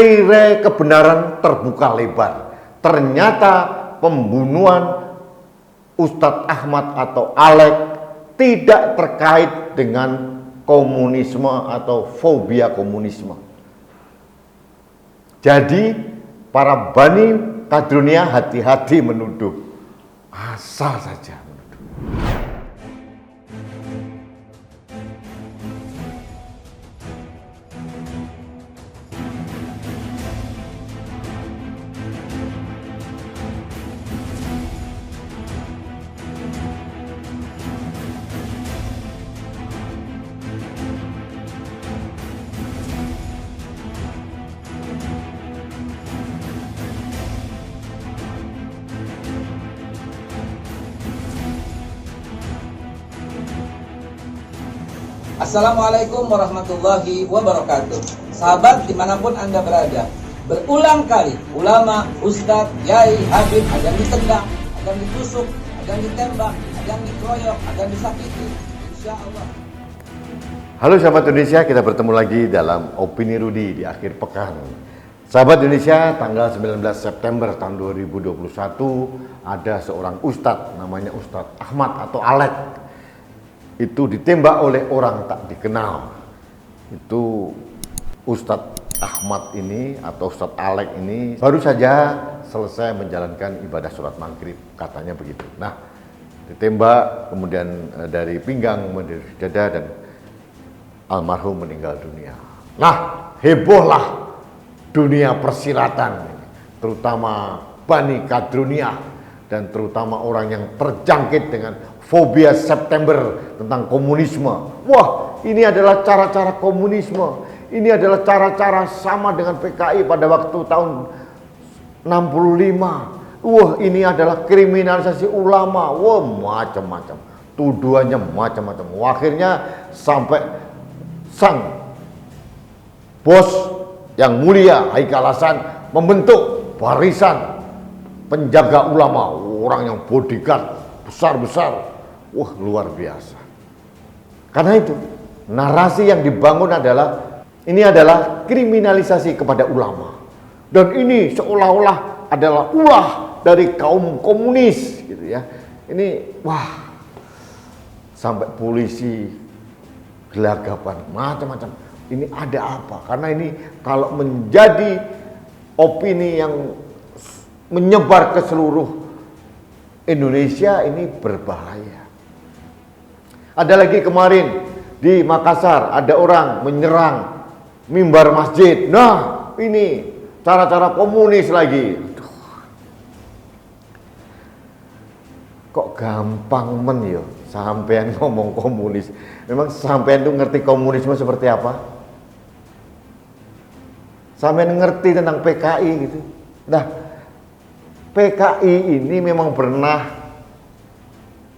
tirai kebenaran terbuka lebar. Ternyata pembunuhan Ustadz Ahmad atau Alek tidak terkait dengan komunisme atau fobia komunisme. Jadi para Bani Kadrunia hati-hati menuduh, asal saja menuduh. Assalamualaikum warahmatullahi wabarakatuh. Sahabat dimanapun Anda berada, berulang kali ulama, ustadz, yai, habib ada yang ditendang, ada yang ditusuk, ada yang ditembak, ada yang dikeroyok, ada yang disakiti. Insya Allah. Halo sahabat Indonesia, kita bertemu lagi dalam Opini Rudi di akhir pekan. Sahabat Indonesia, tanggal 19 September tahun 2021 ada seorang ustadz namanya Ustadz Ahmad atau Alek. Itu ditembak oleh orang tak dikenal. Itu Ustadz Ahmad ini atau Ustadz Alek ini baru saja selesai menjalankan ibadah sholat maghrib, katanya begitu. Nah, ditembak kemudian dari pinggang menjadi dada dan almarhum meninggal dunia. Nah, hebohlah dunia persilatan, terutama Bani Kadrunia dan terutama orang yang terjangkit dengan fobia September tentang komunisme. Wah, ini adalah cara-cara komunisme. Ini adalah cara-cara sama dengan PKI pada waktu tahun 65. Wah, ini adalah kriminalisasi ulama. Wah, macam-macam. Tuduhannya macam-macam. Akhirnya sampai sang bos yang mulia Haikal Hasan membentuk barisan penjaga ulama, orang yang bodyguard besar-besar. Wah, luar biasa. Karena itu narasi yang dibangun adalah ini adalah kriminalisasi kepada ulama, dan ini seolah-olah adalah ulah dari kaum komunis gitu ya. Ini wah, sampai polisi gelagapan macam-macam. Ini ada apa? Karena ini kalau menjadi opini yang menyebar ke seluruh Indonesia ini berbahaya. Ada lagi kemarin di Makassar ada orang menyerang mimbar masjid. Nah, ini cara-cara komunis lagi. Aduh. Kok gampang yo sampean ngomong komunis. Memang sampean tuh ngerti komunisme seperti apa? Sampean ngerti tentang PKI gitu. Nah, PKI ini memang pernah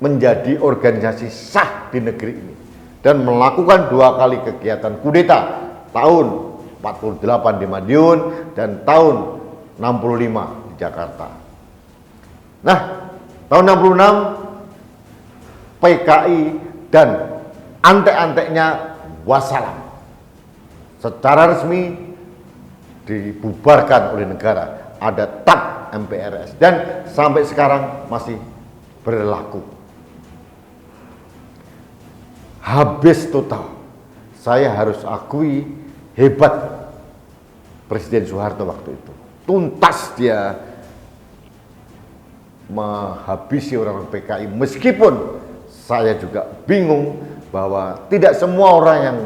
menjadi organisasi sah di negeri ini dan melakukan 2 kali kegiatan kudeta, tahun 48 di Madiun dan tahun 65 di Jakarta. Nah, tahun 66 PKI dan antek-anteknya wassalam secara resmi dibubarkan oleh negara. Ada TAP MPRS dan sampai sekarang masih berlaku. Habis total. Saya harus akui hebat Presiden Soeharto waktu itu. Tuntas dia menghabisi orang-orang PKI, meskipun saya juga bingung bahwa tidak semua orang yang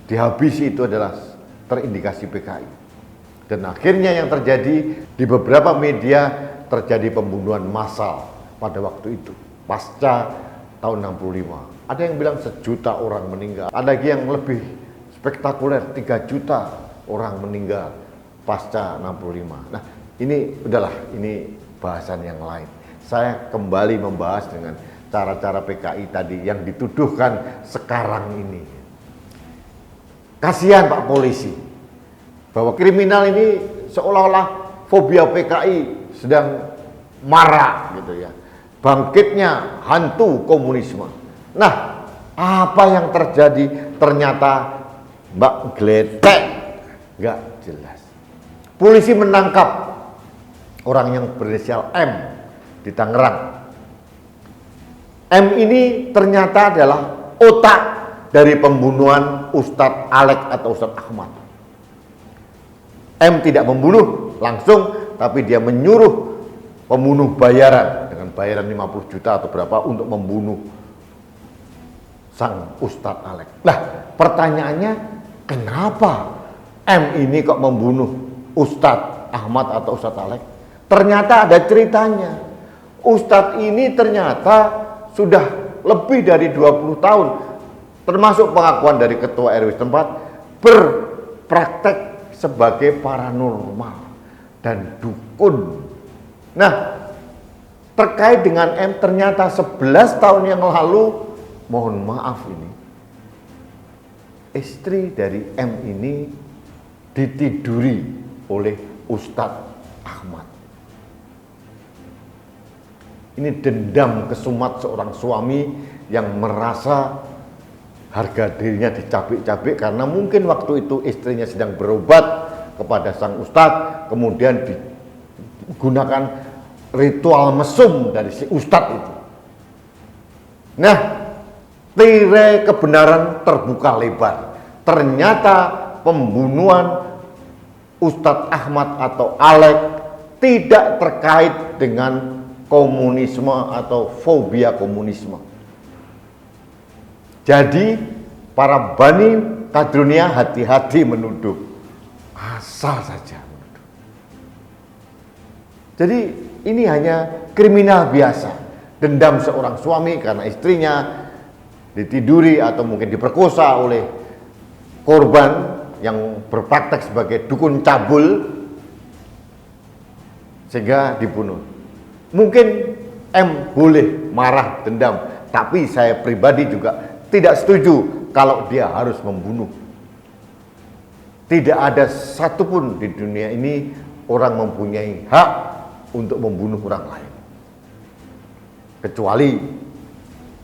dihabisi itu adalah terindikasi PKI. Dan akhirnya yang terjadi di beberapa media terjadi pembunuhan massal pada waktu itu pasca tahun 65. Ada yang bilang 1 juta orang meninggal. Ada lagi yang lebih spektakuler, 3 juta orang meninggal pasca 65. Nah, ini udahlah, ini bahasan yang lain. Saya kembali membahas dengan cara-cara PKI tadi yang dituduhkan sekarang ini. Kasihan Pak Polisi, bahwa kriminal ini seolah-olah fobia PKI sedang marak gitu ya. Bangkitnya hantu komunisme. Nah, apa yang terjadi? Ternyata Mbak Gletek nggak jelas. polisi menangkap orang yang berinisial M di Tangerang. M ini ternyata adalah otak dari pembunuhan Ustadz Alek atau Ustadz Ahmad. M tidak membunuh langsung, tapi dia menyuruh pembunuh bayaran dengan bayaran 50 juta atau berapa untuk membunuh sang Ustadz Alek. Nah, pertanyaannya, kenapa M ini kok membunuh Ustadz Ahmad atau Ustadz Alek? Ternyata ada ceritanya. Ustadz ini ternyata sudah lebih dari 20 tahun, termasuk pengakuan dari ketua RW setempat, berpraktek sebagai paranormal dan dukun. Nah, terkait dengan M, ternyata 11 tahun yang lalu, mohon maaf ini, istri dari M ini ditiduri oleh Ustadz Ahmad. Ini dendam kesumat seorang suami yang merasa harga dirinya dicabik-cabik karena mungkin waktu itu istrinya sedang berobat kepada sang ustadz, kemudian digunakan ritual mesum dari si ustadz itu. Nah, tirai kebenaran terbuka lebar. Ternyata pembunuhan Ustadz Ahmad atau Alek tidak terkait dengan komunisme atau fobia komunisme. Jadi para Bani Kadrunia hati-hati menuduh, asal saja menuduh. Jadi ini hanya kriminal biasa, dendam seorang suami karena istrinya ditiduri atau mungkin diperkosa oleh korban yang berpraktek sebagai dukun cabul sehingga dibunuh. Mungkin M boleh marah, dendam, tapi saya pribadi juga tidak setuju kalau dia harus membunuh. Tidak ada satupun di dunia ini orang mempunyai hak untuk membunuh orang lain, kecuali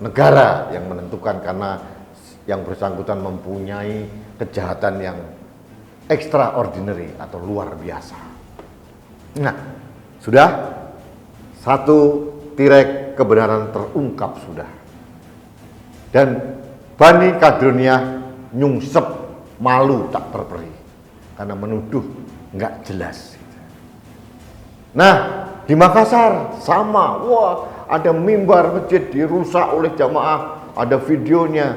negara yang menentukan karena yang bersangkutan mempunyai kejahatan yang extraordinary atau luar biasa. Nah, sudah satu tirai kebenaran terungkap sudah, dan Bani Kadrunia nyungsep malu tak berperi karena menuduh nggak jelas. Nah, di Makassar sama, wah ada mimbar masjid dirusak oleh jamaah, ada videonya.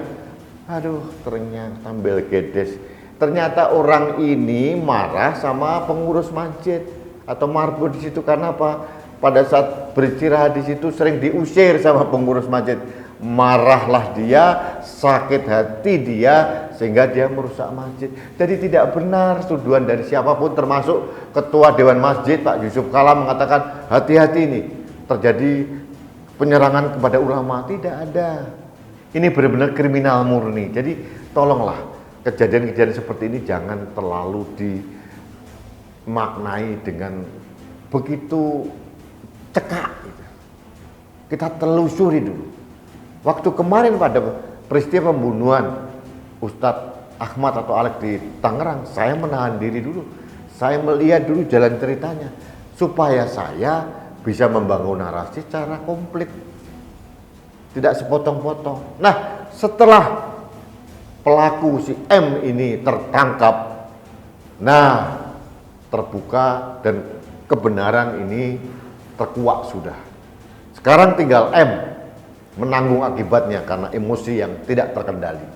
Aduh, ternyata Belgedes. Ternyata orang ini marah sama pengurus masjid atau marbot di situ karena apa? Pada saat beristirahat di situ sering diusir sama pengurus masjid. Marahlah dia, sakit hati dia, sehingga dia merusak masjid. Jadi tidak benar tuduhan dari siapapun, termasuk Ketua Dewan Masjid Pak Yusuf Kala mengatakan hati-hati ini terjadi penyerangan kepada ulama. Tidak ada. Ini benar-benar kriminal murni. Jadi tolonglah kejadian-kejadian seperti ini jangan terlalu dimaknai dengan begitu cekak. Kita telusuri dulu. Waktu kemarin pada peristiwa pembunuhan Ustadz Ahmad atau Alek di Tangerang, saya menahan diri dulu. Saya melihat dulu jalan ceritanya supaya saya bisa membangun narasi secara komplit, tidak sepotong-potong. Nah, setelah pelaku si M ini tertangkap, nah terbuka dan kebenaran ini terkuak sudah. Sekarang tinggal M menanggung akibatnya karena emosi yang tidak terkendali.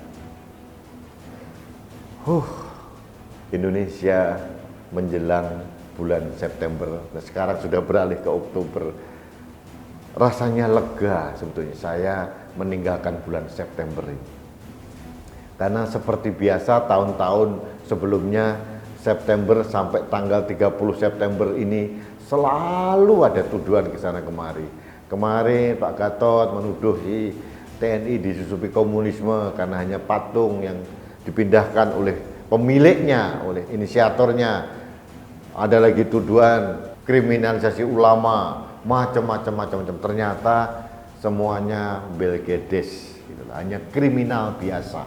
Indonesia menjelang bulan September, nah sekarang sudah beralih ke Oktober. Rasanya lega sebetulnya saya meninggalkan bulan September ini. Karena seperti biasa tahun-tahun sebelumnya, September sampai tanggal 30 September ini selalu ada tuduhan ke sana kemari. Kemarin Pak Gatot menuduh si TNI disusupi komunisme karena hanya patung yang dipindahkan oleh pemiliknya, oleh inisiatornya. Ada lagi tuduhan kriminalisasi ulama, macam-macam. Ternyata semuanya Belgedes, gitu, hanya kriminal biasa.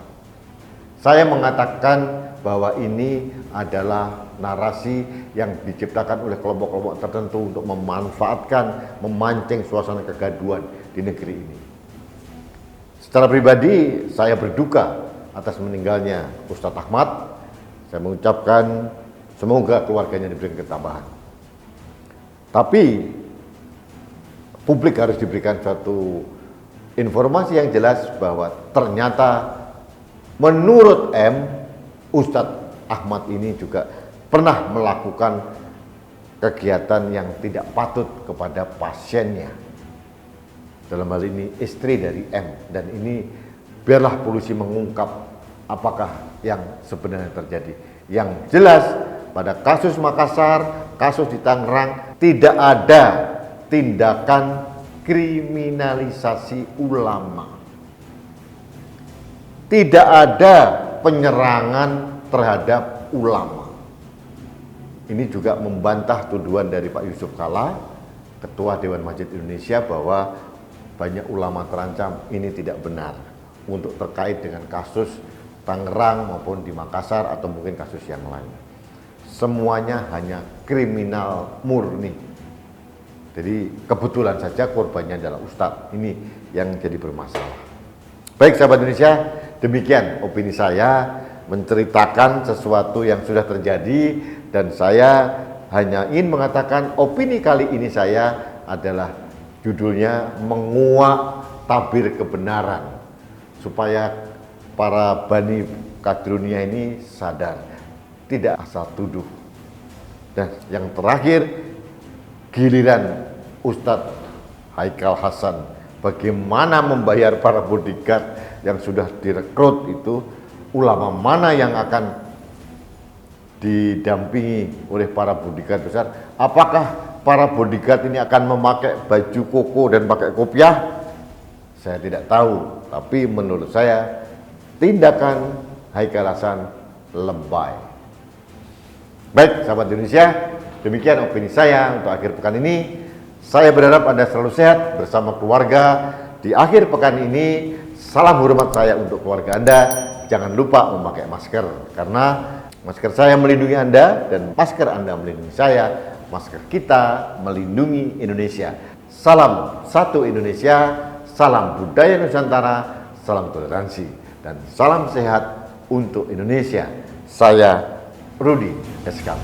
Saya mengatakan bahwa ini adalah narasi yang diciptakan oleh kelompok-kelompok tertentu untuk memanfaatkan, memancing suasana kegaduhan di negeri ini. Secara pribadi, saya berduka atas meninggalnya Ustadz Ahmad. Saya mengucapkan semoga keluarganya diberikan ketabahan. Tapi publik harus diberikan suatu informasi yang jelas bahwa ternyata menurut Ustadz Ahmad ini juga pernah melakukan kegiatan yang tidak patut kepada pasiennya. Dalam hal ini istri dari M, dan ini biarlah polisi mengungkap apakah yang sebenarnya terjadi. Yang jelas pada kasus Makassar, kasus di Tangerang, tidak ada tindakan kriminalisasi ulama. Tidak ada penyerangan terhadap ulama. Ini juga membantah tuduhan dari Pak Yusuf Kalla, Ketua Dewan Masjid Indonesia, bahwa banyak ulama terancam. Ini tidak benar untuk terkait dengan kasus Tangerang maupun di Makassar atau mungkin kasus yang lain. Semuanya hanya kriminal murni. Jadi kebetulan saja korbannya adalah Ustadz. Ini yang jadi bermasalah. Baik sahabat Indonesia, demikian opini saya menceritakan sesuatu yang sudah terjadi, dan saya hanya ingin mengatakan opini kali ini saya adalah judulnya menguak tabir kebenaran, supaya para Bani Kadrunia ini sadar, tidak asal tuduh. Dan yang terakhir, giliran Ustadz Haikal Hasan bagaimana membayar para bodyguard yang sudah direkrut itu, ulama mana yang akan didampingi oleh para bodyguard besar? Apakah para bodyguard ini akan memakai baju koko dan pakai kopiah? Saya tidak tahu, tapi menurut saya tindakan Haikal Hasan lebay. Baik sahabat Indonesia, demikian opini saya untuk akhir pekan ini. Saya berharap Anda selalu sehat bersama keluarga di akhir pekan ini. Salam hormat saya untuk keluarga Anda. Jangan lupa memakai masker, karena masker saya melindungi Anda dan masker Anda melindungi saya. Masker kita melindungi Indonesia. Salam satu Indonesia, salam budaya Nusantara, salam toleransi, dan salam sehat untuk Indonesia. Saya Rudi Eskam.